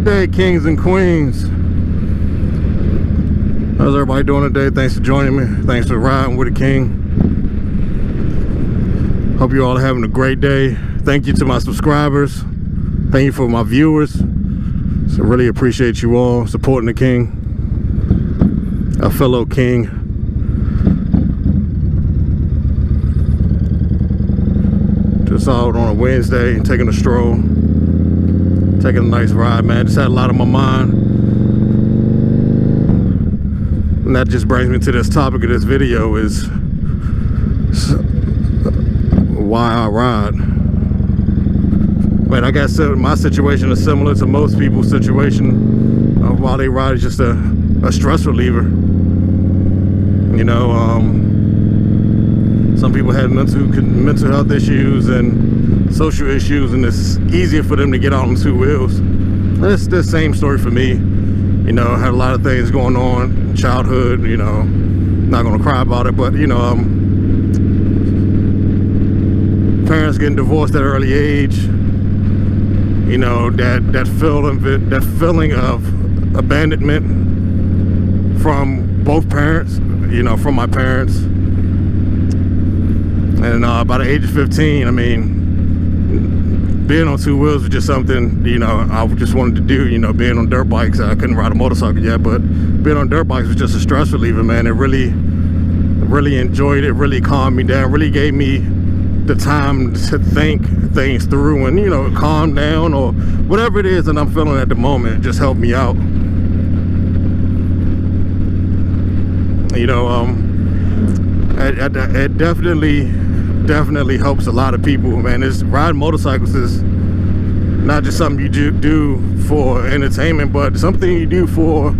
day, kings and queens. How's everybody doing today? Thanks for joining me. Thanks for riding with the king. Hope you all are having a great day. Thank you to my subscribers. Thank you for my viewers. So really appreciate you all supporting the king, a fellow king. Just out on a Wednesday, taking a stroll, taking a nice ride, man. Just had a lot on my mind. And that just brings me to this topic of this video is why I ride. But I guess my situation is similar to most people's situation. While they ride is just a stress reliever. You know, some people have mental health issues and social issues, and it's easier for them to get out on two wheels. It's the same story for me. You know, I had a lot of things going on, childhood, you know, not gonna cry about it, but you know, parents getting divorced at an early age, you know, that feeling of abandonment from both parents, you know, from my parents. And by the age of 15, I mean, being on two wheels was just something, you know, I just wanted to do. You know, being on dirt bikes, I couldn't ride a motorcycle yet, but being on dirt bikes was just a stress reliever, man. It really enjoyed it, really calmed me down, really gave me the time to think things through and, you know, calm down or whatever it is that I'm feeling at the moment. It just helped me out. You know, it definitely helps a lot of people, man. This riding motorcycles is not just something you do for entertainment, but something you do for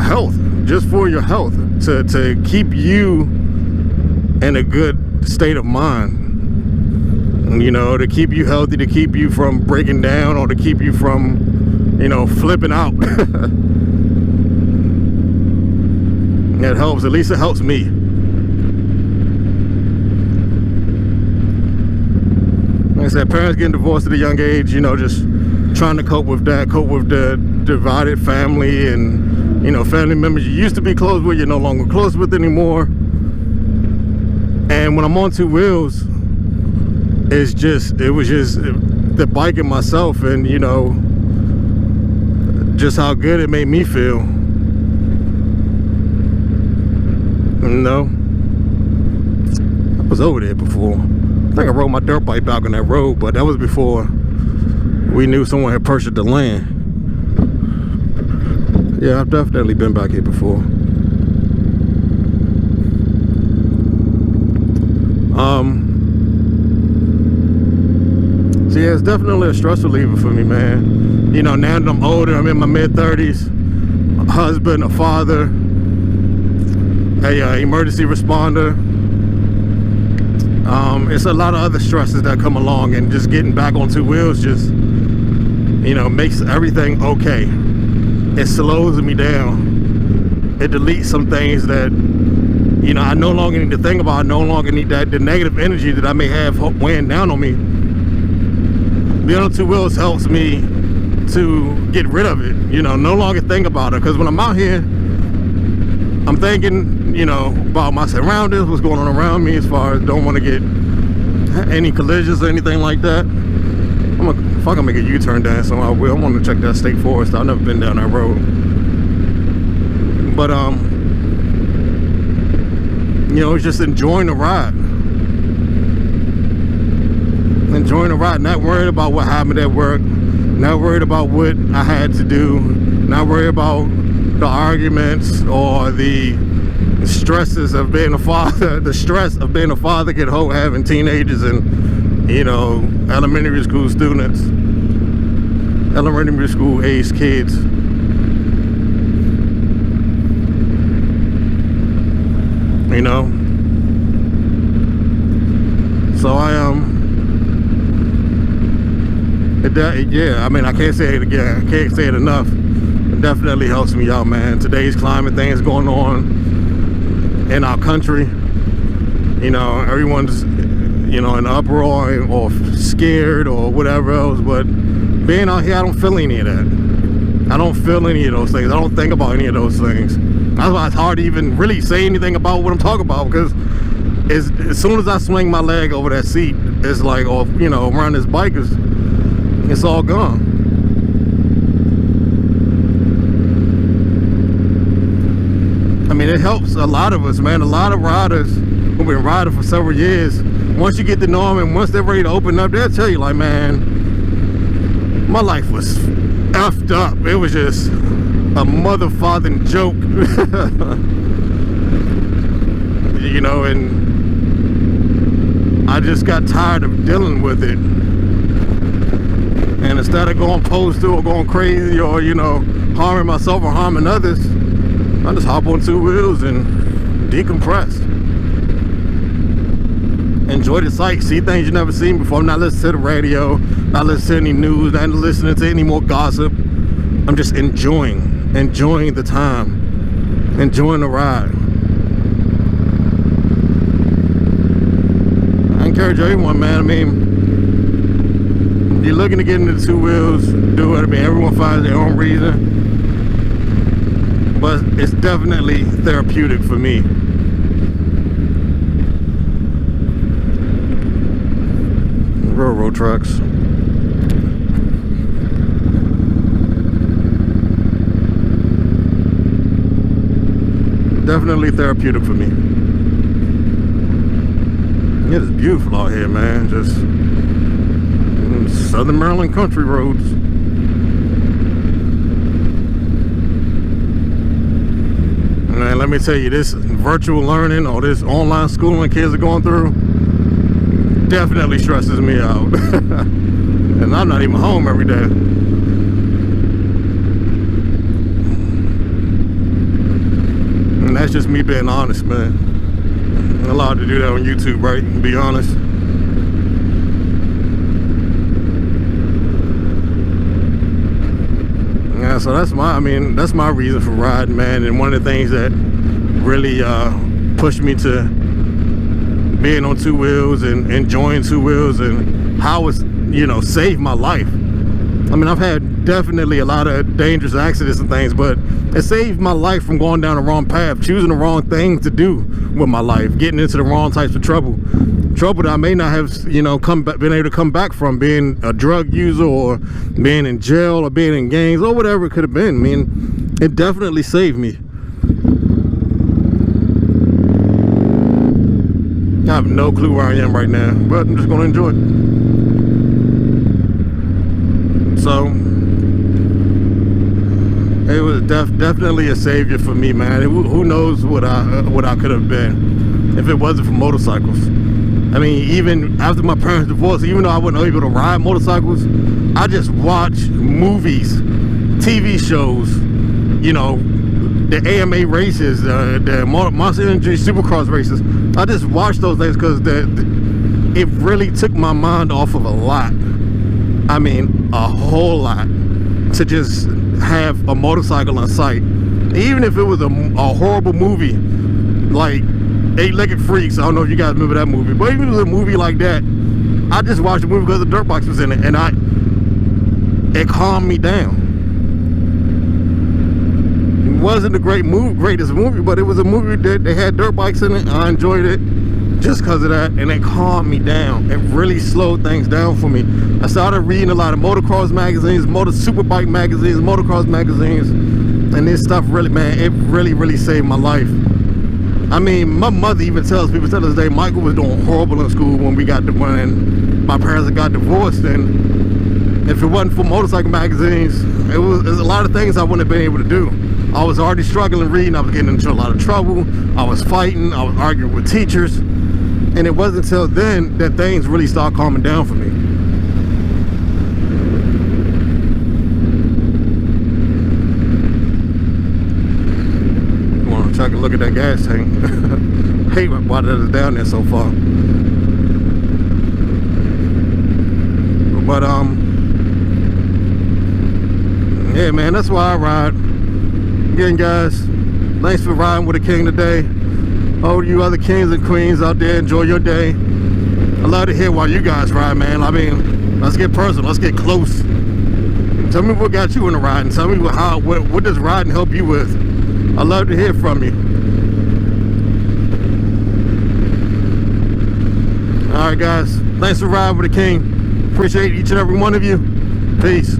health, just for your health, to keep you in a good state of mind, you know, to keep you healthy, to keep you from breaking down, or to keep you from, you know, flipping out. It helps, at least it helps me. Like I said, parents getting divorced at a young age, you know, just trying to cope with that, cope with the divided family and, you know, family members you used to be close with, you're no longer close with anymore. And when I'm on two wheels, it was just the bike and myself, and, you know, just how good it made me feel. You know, I was over there before. I think I rode my dirt bike back on that road, but that was before we knew someone had purchased the land. Yeah, I've definitely been back here before. So yeah, it's definitely a stress reliever for me, man. You know, now that I'm older, I'm in my mid-30s, a husband, a father, a emergency responder. It's a lot of other stresses that come along, and just getting back on two wheels just, you know, makes everything okay. It slows me down. It deletes some things that, you know, I no longer need to think about. I no longer need the negative energy that I may have weighing down on me. Being on two wheels helps me to get rid of it, you know, no longer think about it. Because when I'm out here, I'm thinking, you know, about my surroundings, what's going on around me, as far as don't want to get any collisions or anything like that. If I can make a U-turn down, so I will. I want to check that state forest. I've never been down that road. But, you know, it's just enjoying the ride. Enjoying the ride, not worried about what happened at work, not worried about what I had to do, not worried about the arguments or the stresses of being a father. The stress of being a father can hold having teenagers and, you know, elementary school students, elementary school age kids. You know, so yeah, I mean, I can't say it again, I can't say it enough. It definitely helps me out, man. Today's climate, things going on in our country, you know, everyone's, you know, in uproar or scared or whatever else, but being out here, I don't feel any of that. I don't feel any of those things. I don't think about any of those things. That's why it's hard to even really say anything about what I'm talking about, because as soon as I swing my leg over that seat, it's like, or you know, around this bike, it's all gone. I mean, it helps a lot of us, man. A lot of riders who've been riding for several years, once you get to know them and once they're ready to open up, they'll tell you, like, man, my life was effed up. It was just a motherfucking joke. You know, and I just got tired of dealing with it. And instead of going postal or going crazy or, you know, harming myself or harming others, I just hop on two wheels and decompress. Enjoy the sights, see things you've never seen before. I'm not listening to the radio, not listening to any news, not listening to any more gossip. I'm just enjoying the time, enjoying the ride. I encourage everyone, man. I mean, if you're looking to get into the two wheels, do it. I mean, everyone finds their own reason, but it's definitely therapeutic for me. Railroad tracks. Definitely therapeutic for me. It is beautiful out here, man. Just Southern Maryland country roads. Man, let me tell you, this virtual learning or this online schooling kids are going through definitely stresses me out. And I'm not even home every day. And that's just me being honest, man. I'm allowed to do that on YouTube, right? Be honest. Yeah, so that's my reason for riding, man. And one of the things that really pushed me to being on two wheels and enjoying two wheels and how it's, you know, saved my life. I mean, I've had definitely a lot of dangerous accidents and things, but it saved my life from going down the wrong path, choosing the wrong thing to do with my life, getting into the wrong types of trouble that I may not have, you know, been able to come back from, being a drug user or being in jail or being in gangs or whatever it could have been. I mean, it definitely saved me. I have no clue where I am right now, but I'm just going to enjoy it. So, it was definitely a savior for me, man. Who knows what I could have been if it wasn't for motorcycles. I mean, even after my parents' divorce, even though I wasn't able to ride motorcycles, I just watched movies, TV shows, you know, the AMA races, the Monster Energy Supercross races. I just watched those things because it really took my mind off of a lot. I mean, a whole lot, to just have a motorcycle in sight. Even if it was a horrible movie like Eight-Legged Freaks, I don't know if you guys remember that movie, but even if it was a movie like that, I just watched the movie because the dirt bikes was in it, and it calmed me down. It wasn't the greatest movie, but it was a movie that they had dirt bikes in it. I enjoyed it just because of that, and it calmed me down. It really slowed things down for me. I started reading a lot of motocross magazines, superbike magazines, motocross magazines, and this stuff really, man, it really saved my life. I mean, my mother even tells people to this day, Michael was doing horrible in school when my parents got divorced, and if it wasn't for motorcycle magazines, there's a lot of things I wouldn't have been able to do. I was already struggling reading, I was getting into a lot of trouble, I was fighting, I was arguing with teachers, and it wasn't until then that things really started calming down for me. I can look at that gas tank. Hate why that is down there so far. But yeah, man, that's why I ride. Again, guys, thanks for riding with the king today. Oh, you other kings and queens out there, enjoy your day. I love to hear why you guys ride, man. I mean, let's get personal, let's get close. Tell me what got you into riding. Tell me what does riding help you with. I'd love to hear from you. Alright guys, thanks for riding with the King. Appreciate each and every one of you. Peace.